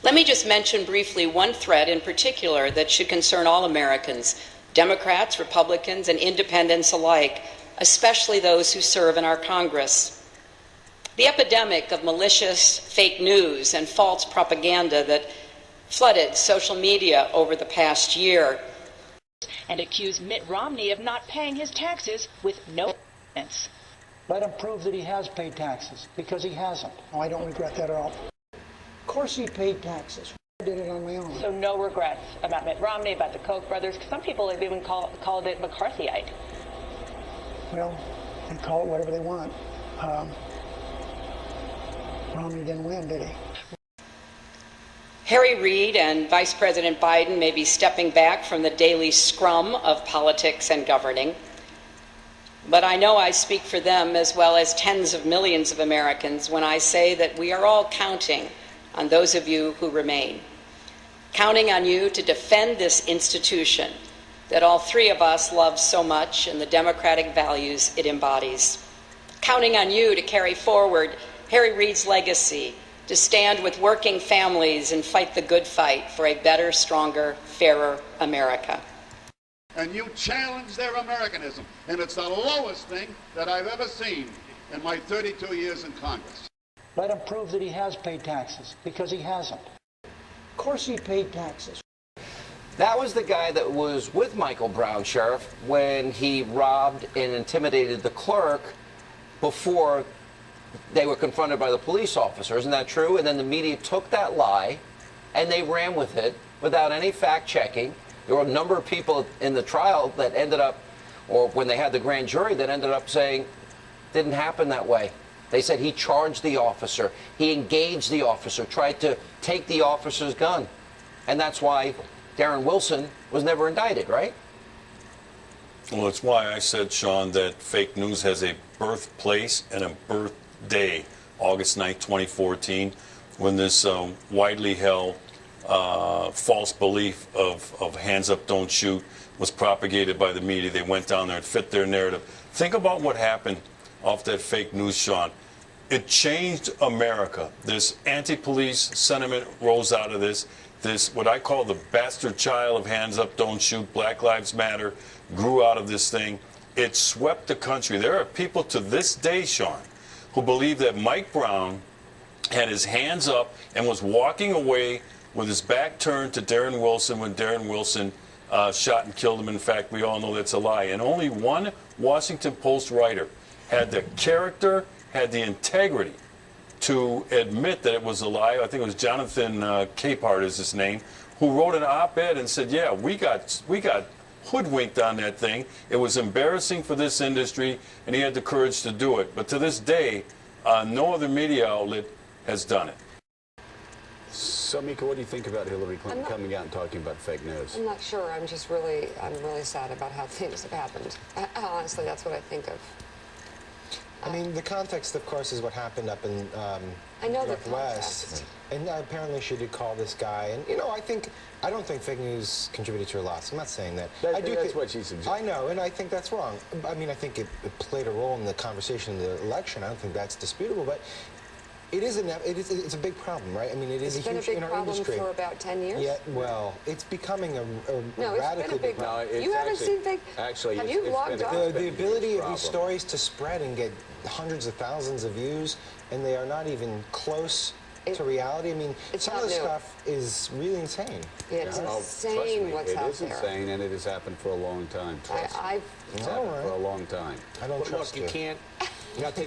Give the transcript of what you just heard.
Let me just mention briefly one threat in particular that should concern all Americans, Democrats, Republicans, and independents alike, especially those who serve in our Congress. The epidemic of malicious fake news and false propaganda that flooded social media over the past year. And accused Mitt Romney of not paying his taxes with no evidence. Let him prove that he has paid taxes, because he hasn't. Oh, I don't regret that at all. Of course he paid taxes. I did it on my own. So no regrets about Mitt Romney, about the Koch brothers. Some people have even called it McCarthyite. Well, they call it whatever they want. Romney didn't win, did he? Harry Reid and Vice President Biden may be stepping back from the daily scrum of politics and governing, but I know I speak for them as well as tens of millions of Americans when I say that we are all counting on those of you who remain, counting on you to defend this institution that all three of us love so much and the democratic values it embodies, counting on you to carry forward Harry Reid's legacy, to stand with working families and fight the good fight for a better, stronger, fairer America. And you challenge their Americanism, and it's the lowest thing that I've ever seen in my 32 years in Congress. Let him prove that he has paid taxes, because he hasn't. Of course he paid taxes. That was the guy that was with Michael Brown, Sheriff, when he robbed and intimidated the clerk before they were confronted by the police officer. Isn't that true? And then the media took that lie and they ran with it without any fact checking. There were a number of people in the trial that ended up, or when they had the grand jury, that ended up saying it didn't happen that way. They said he charged the officer, he engaged the officer, tried to take the officer's gun. And that's why Darren Wilson was never indicted, right? Well, it's why I said, Sean, that fake news has a birthplace and a birthday, August 9th, 2014, when this widely held false belief of hands up, don't shoot was propagated by the media. They went down there and fit their narrative. Think about what happened off that fake news, Sean. It changed America. This anti-police sentiment rose out of this. This, what I call the bastard child of hands up, don't shoot, Black Lives Matter, grew out of this thing. It swept the country. There are people to this day, Sean, who believe that Mike Brown had his hands up and was walking away with his back turned to Darren Wilson when Darren Wilson shot and killed him. In fact, we all know that's a lie. And only one Washington Post writer had the character, had the integrity to admit that it was a lie. I think it was Jonathan Capehart is his name, who wrote an op-ed and said, yeah, we got hoodwinked on that thing. It was embarrassing for this industry, and he had the courage to do it. But to this day, no other media outlet has done it. So, Mika, what do you think about Hillary Clinton coming out and talking about fake news? I'm not sure. I'm really sad about how things have happened. Honestly, that's what I think of. I mean, the context, of course, is what happened up in I know Northwest. And apparently she did call this guy. And, you know, I don't think fake news contributed to her loss. I'm not saying that. That's what she suggested. I know, and I think that's wrong. I mean, I think it played a role in the conversation in the election. I don't think that's disputable. But it's a big problem, right? I mean, it's a huge in our industry. It's been a big problem for about 10 years? Yeah, well, it's becoming a no, radically big problem. You haven't seen fake... Actually, have you logged on? The ability of these stories to spread and get hundreds of thousands of views, and they are not even close to reality. I mean, some of the stuff is really insane. It's insane what's out there. It is insane, and it has happened for a long time. Trust me. It's happened for a long time. I don't trust you. You Can't...